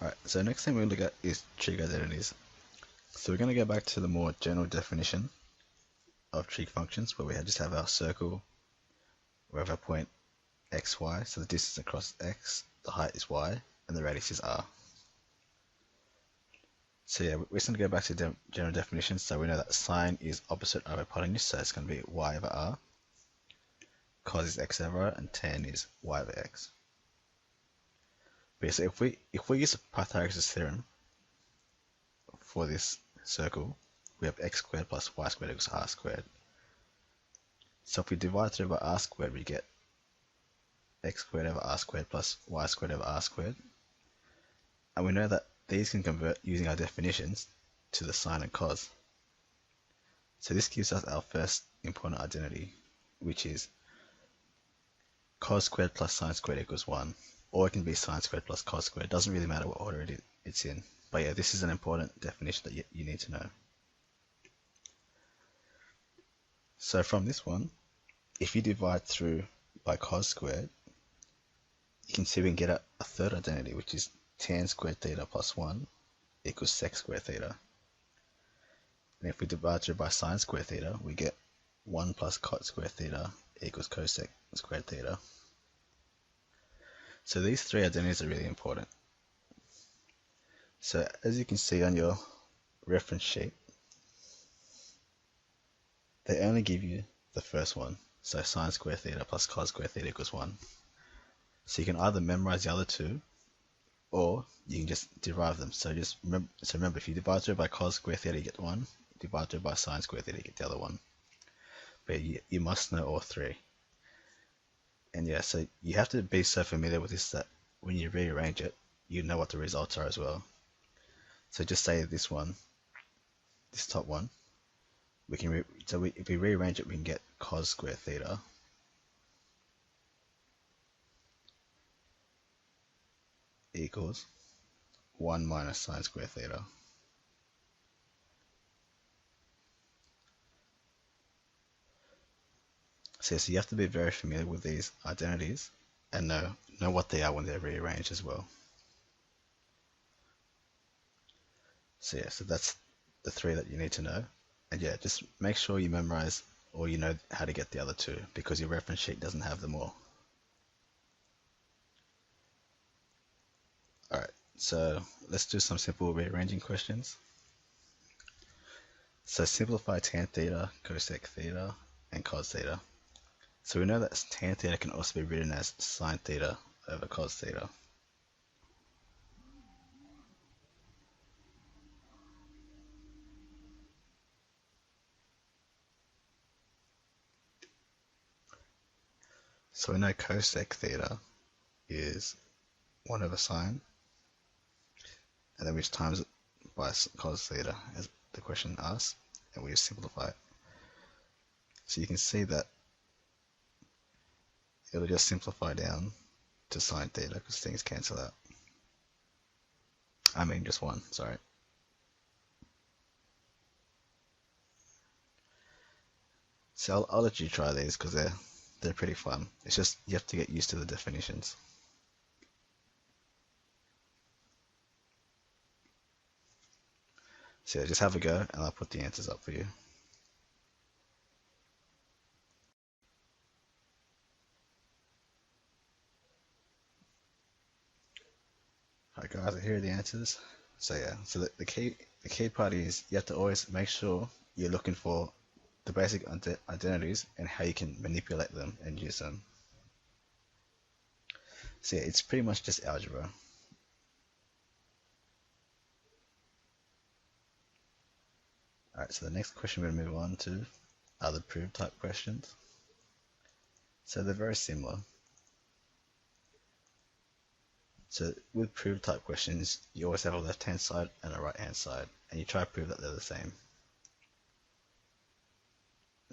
Alright, so next thing we're going to look at is trig identities. So we're going to go back to the more general definition of trig functions, where we just have our circle, we have our point x, y, so the distance across x, the height is y, and the radius is r. So yeah, we're just going to go back to general definition, so we know that sine is opposite of hypotenuse, so it's going to be y over r, cos is x over r, and tan is y over x. But yeah, so if we use Pythagoras' theorem for this circle, we have x squared plus y squared equals r squared. So if we divide through by r squared, we get x squared over r squared plus y squared over r squared. And we know that these can convert using our definitions to the sine and cos. So this gives us our first important identity, which is cos squared plus sine squared equals 1. Or it can be sine squared plus cos squared. It doesn't really matter what order it's in. But yeah, this is an important definition that you need to know. So from this one, if you divide through by cos squared, you can see we can get a third identity, which is tan squared theta plus 1 equals sec squared theta. And if we divide through by sine squared theta, we get 1 plus cot squared theta equals cosec squared theta. So these three identities are really important. So as you can see on your reference sheet, they only give you the first one. So sine squared theta plus cos squared theta equals 1. So you can either memorize the other two, or you can just derive them. So remember, if you divide through by cos squared theta, you get 1. Divide through by sine squared theta, you get the other one. But you must know all three. And yeah, so you have to be so familiar with this that when you rearrange it, you know what the results are as well. So just say this one, this top one, if we rearrange it, we can get cos squared theta equals 1 minus sine squared theta. So you have to be very familiar with these identities and know what they are when they're rearranged as well. So yeah, so that's the three that you need to know. And yeah, just make sure you memorize or you know how to get the other two, because your reference sheet doesn't have them all. Alright, so let's do some simple rearranging questions. So simplify tan theta, cosec theta, and cos theta. So we know that tan theta can also be written as sine theta over cos theta. So we know cosec theta is 1 over sine, and then we just times it by cos theta as the question asks, and we just simplify it. So you can see that it'll just simplify down to sine theta because things cancel out. I mean just 1, sorry. So I'll let you try these because they're pretty fun. It's just you have to get used to the definitions. So yeah, just have a go and I'll put the answers up for you. Alright guys, here are the answers. So yeah, so the key part is you have to always make sure you're looking for the basic identities and how you can manipulate them and use them. So yeah, it's pretty much just algebra. Alright, so the next question we're going to move on to are the proof type questions. So they're very similar. So with proof type questions, you always have a left hand side and a right hand side, and you try to prove that they're the same.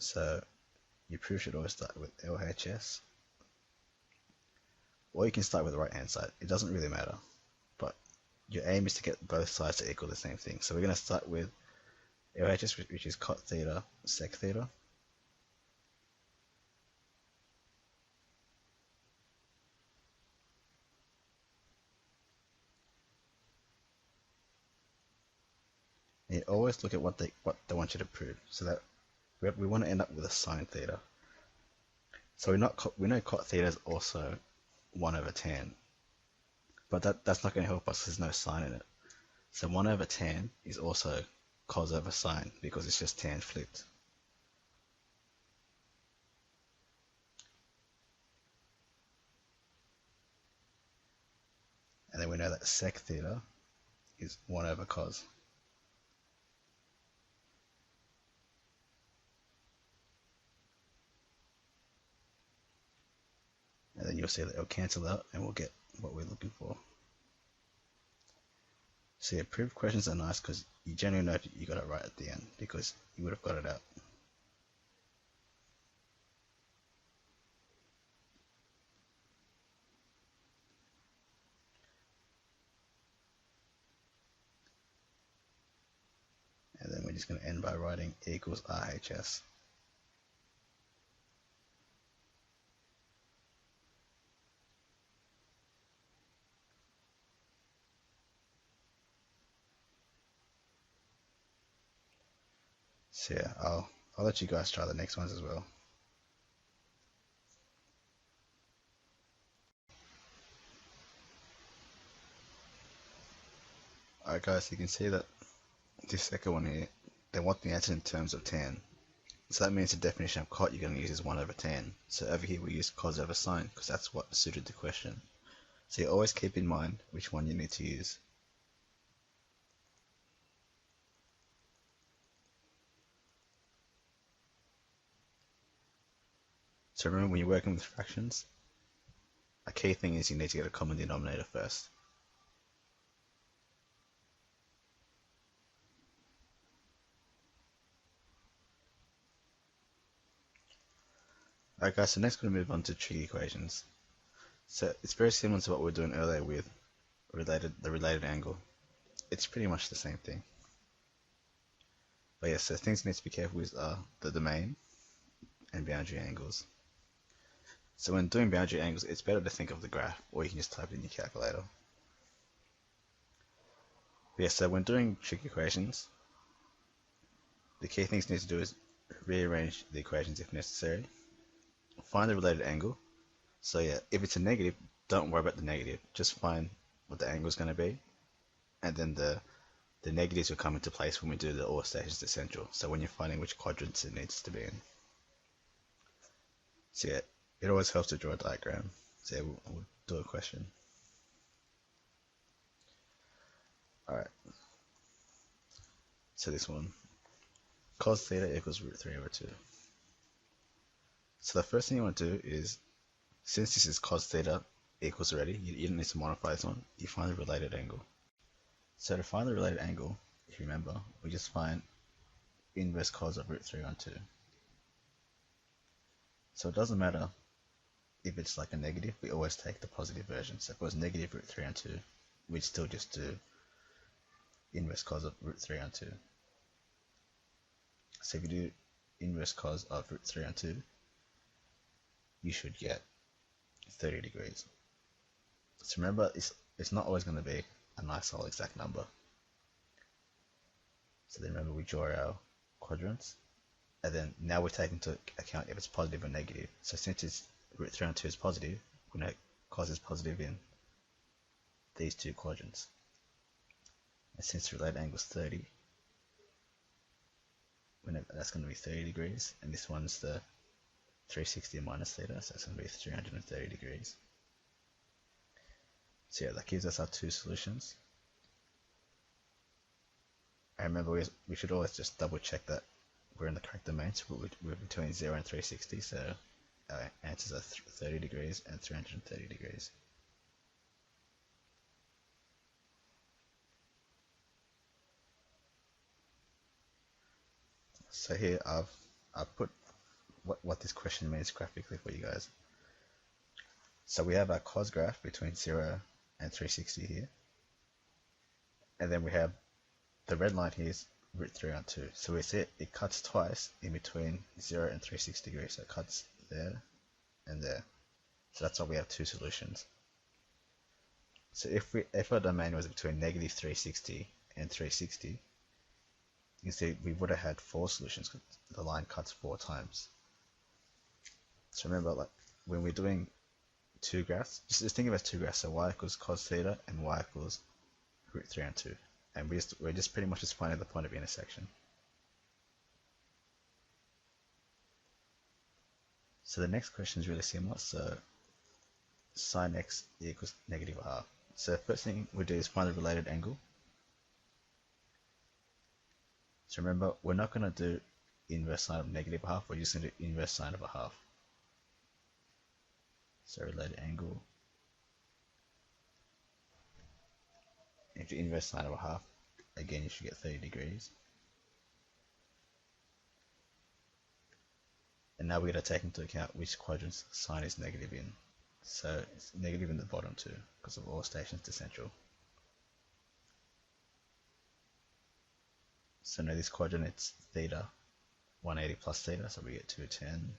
So your proof should always start with LHS, or you can start with the right hand side. It doesn't really matter, but your aim is to get both sides to equal the same thing. So we're going to start with LHS, which is cot theta sec theta. here, always look at what they want you to prove. So that we want to end up with a sine theta. So we know cot theta is also 1 over tan, but that's not going to help us. There's no sine in it. So 1 over tan is also cos over sine because it's just tan flipped. And then we know that sec theta is 1 over cos. And then you'll see that it'll cancel out and we'll get what we're looking for. So yeah, proof questions are nice because you generally know you got it right at the end because you would have got it out. And then we're just going to end by writing E equals RHS. So yeah, I'll let you guys try the next ones as well. Alright guys, you can see that this second one here, they want the answer in terms of tan. So that means the definition of cot you're going to use is 1 over tan. So over here we use cos over sine because that's what suited the question. So you always keep in mind which one you need to use. So remember when you're working with fractions, a key thing is you need to get a common denominator first. Alright guys, so next we're going to move on to trig equations. So it's very similar to what we were doing earlier with the related angle. It's pretty much the same thing. But yeah, so things you need to be careful with are the domain and boundary angles. So when doing boundary angles, it's better to think of the graph, or you can just type it in your calculator. But yeah, so when doing trig equations, the key things you need to do is rearrange the equations if necessary. Find the related angle. So yeah, if it's a negative, don't worry about the negative. Just find what the angle is going to be, and then the negatives will come into place when we do the all stations to central. So when you're finding which quadrants it needs to be in. So yeah, it always helps to draw a diagram. So yeah, we'll do a question. Alright. So this one. Cos theta equals root 3 over 2. So the first thing you want to do is, since this is cos theta equals already, you don't need to modify this one, you find the related angle. So to find the related angle, if you remember, we just find inverse cos of root 3 on 2. So it doesn't matter if it's like a negative, we always take the positive version. So if it was negative root 3 on 2, we'd still just do inverse cos of root 3 on 2. So if you do inverse cos of root 3 on 2, you should get 30 degrees. So remember, it's not always going to be a nice whole exact number. So then remember we draw our quadrants, and then now we take into account if it's positive or negative. So since it's root 3 on 2 is positive, we know cos is positive in these two quadrants. And since the related angle is 30, we know that's going to be 30 degrees, and this one's the 360 minus theta, so it's going to be 330 degrees. So yeah, that gives us our two solutions. And remember, we should always just double check that we're in the correct domain, so we're between 0 and 360, so our answers are 30 degrees and 330 degrees. So here I've put what this question means graphically for you guys. So we have our cos graph between 0 and 360 here, and then we have the red line here is root 3 on 2. So we see it cuts twice in between 0 and 360 degrees. So it cuts there and there. So that's why we have two solutions. So if our domain was between negative 360 and 360, you can see we would have had 4 solutions because the line cuts 4 times. So remember, like when we're doing 2 graphs, just think of it as 2 graphs. So y equals cos theta and y equals root 3 and 2. And we're just pretty much just finding the point of intersection. So the next question is really similar. So sine x equals negative a half. So the first thing we do is find the related angle. So remember, we're not going to do inverse sine of negative a half, we're just going to do inverse sine of a half. So related angle. If you inverse sine of a half, again you should get 30 degrees. And now we're going to take into account which quadrants sine is negative in. So it's negative in the bottom too, because of all stations to central. So now this quadrant, it's theta, 180 plus theta, so we get 210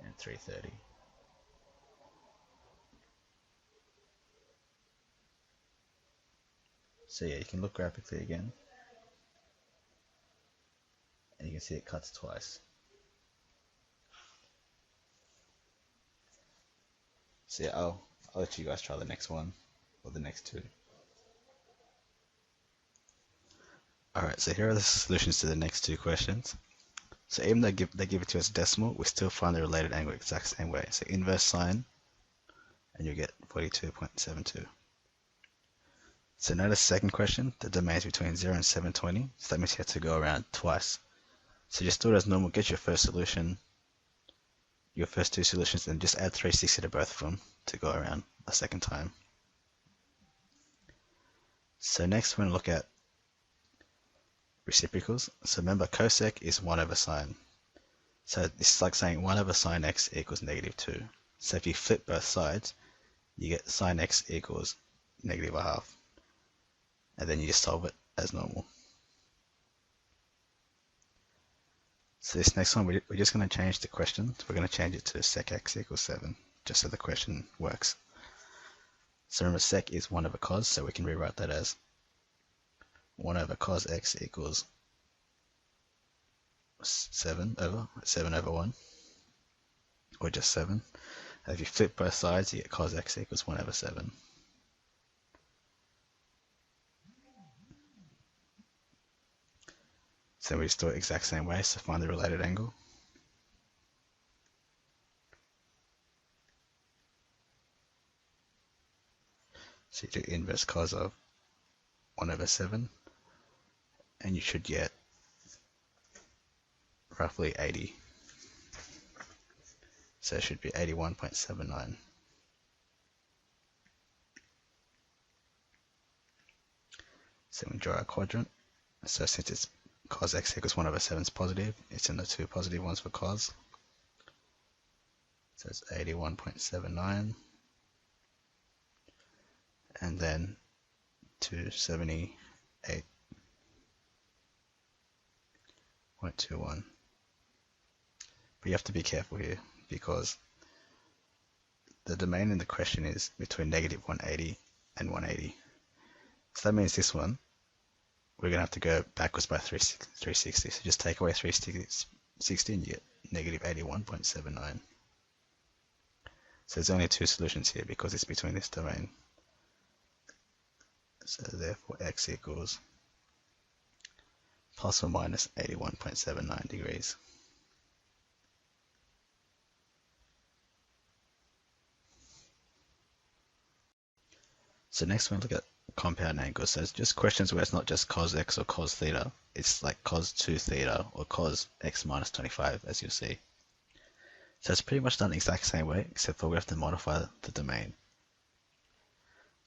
and 330. So yeah, you can look graphically again, and you can see it cuts twice. So yeah, I'll let you guys try the next one, or the next 2. Alright, so here are the solutions to the next 2 questions. So even though they give it to us decimal, we still find the related angle exact same way. So inverse sine, and you get 42.72. So now the second question, the domain is between 0 and 720, so that means you have to go around twice. So just do it as normal, get your first solution, your first 2 solutions, and just add 360 to both of them to go around a second time. So next we're going to look at reciprocals. So remember, cosec is 1 over sine. So this is like saying 1 over sine x equals negative 2. So if you flip both sides, you get sine x equals negative a half. And then you just solve it as normal. So this next one, we're just going to change the question. We're going to change it to sec x equals 7, just so the question works. So remember, sec is 1 over cos, so we can rewrite that as 1 over cos x equals 7 over 1, or just 7. And if you flip both sides, you get cos x equals 1 over 7. So we just do it exact same way, so find the related angle. So you do inverse cos of 1 over 7, and you should get roughly 80. So it should be 81.79. So we draw our quadrant. So since it's cos x equals 1 over 7 is positive, it's in the 2 positive ones for cos. So it's 81.79. And then 278.21. But you have to be careful here because the domain in the question is between negative 180 and 180. So that means this one, we're going to have to go backwards by 360. So just take away 360 and you get negative 81.79. So there's only 2 solutions here because it's between this domain. So therefore x equals plus or minus 81.79 degrees. So next we'll look at compound angles. So it's just questions where it's not just cos x or cos theta. It's like cos 2 theta or cos x minus 25, as you'll see. So it's pretty much done the exact same way, except for we have to modify the domain.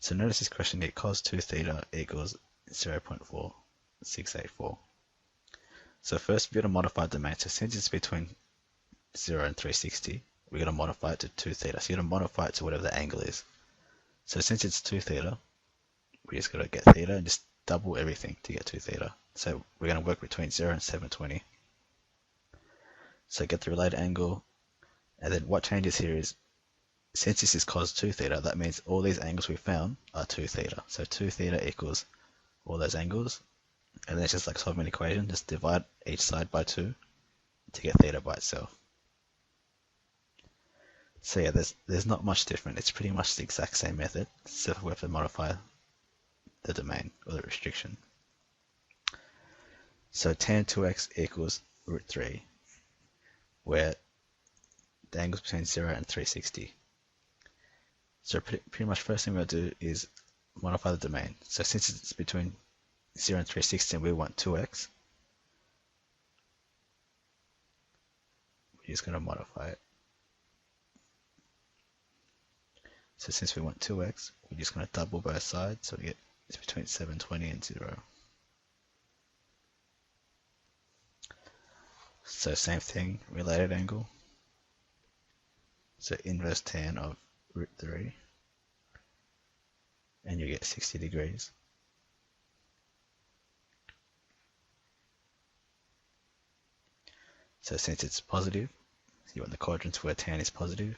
So notice this question here, cos 2 theta equals 0.4684. So first we're going to modify the domain. So since it's between 0 and 360, we're going to modify it to 2 theta. So you're going to modify it to whatever the angle is. So since it's 2 theta, we just got to get theta and just double everything to get 2 theta. So we're going to work between 0 and 720. So get the related angle, and then what changes here is, since this is cos 2 theta, that means all these angles we found are 2 theta. So 2 theta equals all those angles, And then it's just like solving an equation, just divide each side by 2 to get theta by itself. So yeah, there's not much different. It's pretty much the exact same method, except we have to modify the domain or the restriction. So tan 2x equals root 3, where the angle's between 0 and 360. So pretty much first thing we'll do is modify the domain. So since it's between 0 and 360 and we want 2x, we're just going to modify it. So since we want 2x, we're just going to double both sides, so we get it's between 720 and 0. So same thing, related angle. So inverse tan of root 3, and you get 60 degrees. So since it's positive, you want the quadrants where tan is positive.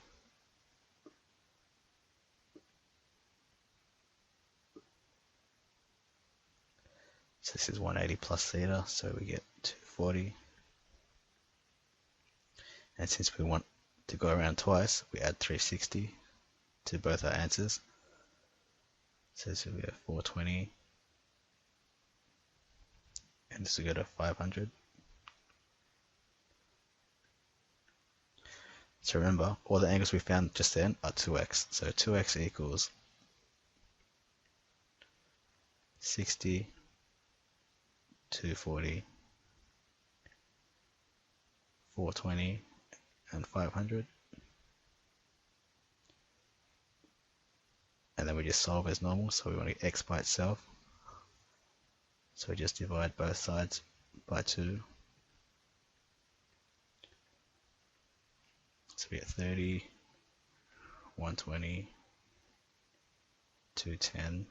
So this is 180 plus theta, so we get 240. And since we want to go around twice, we add 360 to both our answers. So this will be a 420. And this will go to 500. So remember, all the angles we found just then are 2x. So 2x equals 60, 240, 420, and 500. And then we just solve as normal, so we want to get x by itself. So we just divide both sides by 2. So we get 30, 120, 210,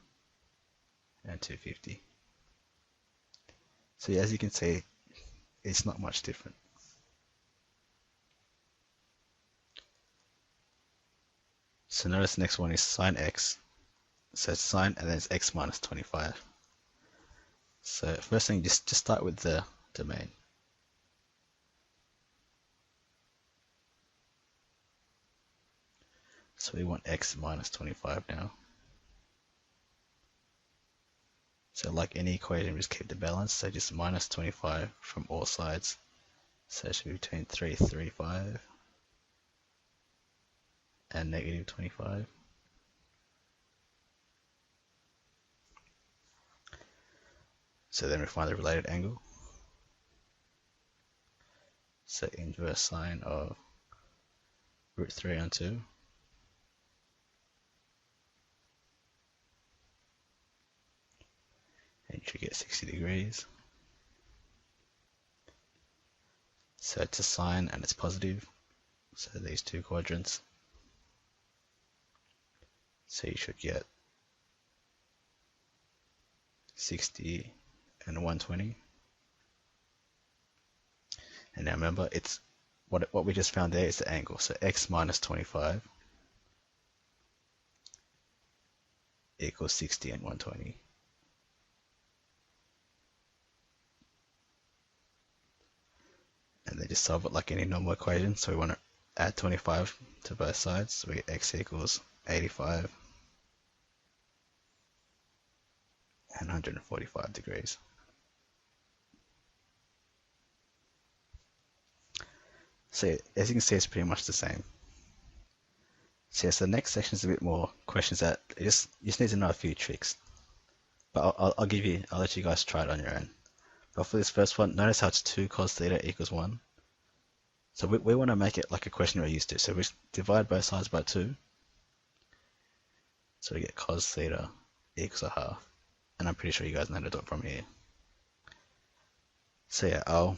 and 250. So yeah, as you can see, it's not much different. So notice the next one is sine x. So it's sine and then it's x minus 25. So first thing, just start with the domain. So we want x minus 25 now. So like any equation, we just keep the balance. So just minus 25 from all sides. So it should be between 335 and negative 25. So then we find the related angle. So inverse sine of root 3 on 2. And you should get 60 degrees. So it's a sine and it's positive. So these two quadrants. So you should get 60 and 120. And now remember, it's what we just found there is the angle. So x minus 25 equals 60 and 120. And then just solve it like any normal equation. So we want to add 25 to both sides. So we get x equals 85 and 145 degrees. So as you can see, it's pretty much the same. So yes, the next section is a bit more questions that you just need to know a few tricks. But I'll let you guys try it on your own. But for this first one, notice how it's 2 cos theta equals 1. So we want to make it like a question we're used to. So we divide both sides by 2. So we get cos theta equals a half. And I'm pretty sure you guys know how to do it from here. So yeah, I'll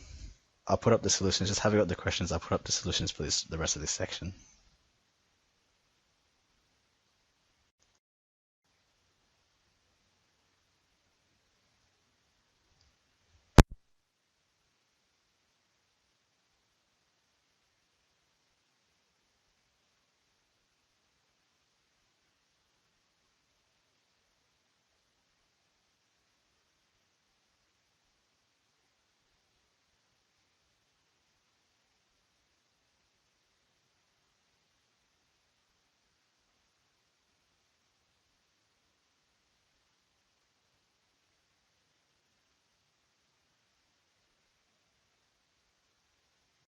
put up the solutions. Just have a look at the questions. I'll put up the solutions for the rest of this section.